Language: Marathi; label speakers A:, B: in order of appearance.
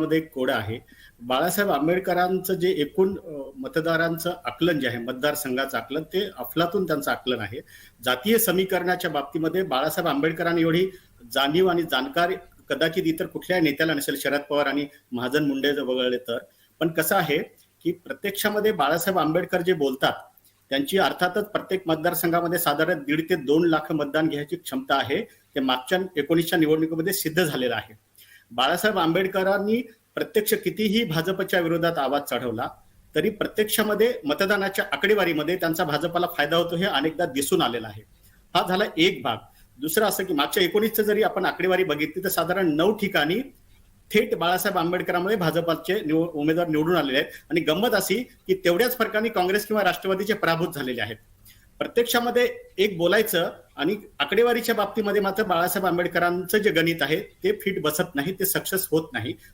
A: मध्ये एक कोड आहे. बाळासाहेब आंबेडकरांचं जे एकूण मतदारांचं आकलन जे आहे, मतदारसंघाचं आकलन, ते अफलातून त्यांचं आकलन आहे. जातीय समीकरणाच्या बाबतीमध्ये बाळासाहेब आंबेडकरांनी एवढी जाणीव आणि जाणकार कदाचित इतर कुठल्याही नेत्याला नसेल, शरद पवार आणि महाजन मुंडे वगळले तर. पण कसं आहे की प्रत्यक्षामध्ये बाळासाहेब आंबेडकर जे बोलतात त्यांची अर्थातच प्रत्येक मतदारसंघामध्ये साधारण 1.5 ते 2 लाख मतदान घ्यायची क्षमता आहे. ते मागच्या 19च्या निवडणुकीमध्ये सिद्ध झालेलं आहे. बाळासाहेब आंबेडकरांनी प्रत्यक्ष कितीही भाजपच्या विरोधात आवाज चढवला तरी प्रत्यक्षामध्ये मतदानाच्या आकडेवारीमध्ये त्यांचा भाजपला फायदा होतो हे अनेकदा दिसून आलेला आहे. हा झाला एक भाग. दुसरं असं की मागच्या 19चं जरी आपण आकडेवारी बघितली तर साधारण 9 ठिकाणी थेट बाळासाहेब आंबेडकरांमध्ये भाजपचे उमेदवार निवडून आलेले आहेत. आणि गंमत अशी की तेवढ्याच फरकाने काँग्रेस किंवा राष्ट्रवादीचे पराभूत झालेले आहेत. प्रत्यक्षामध्ये एक बोलायचं आणि आकडेवारीच्या बाबतीमध्ये मात्र बाळासाहेब आंबेडकरांचं जे गणित आहे ते फिट बसत नाही, ते सक्सेस होत नाही.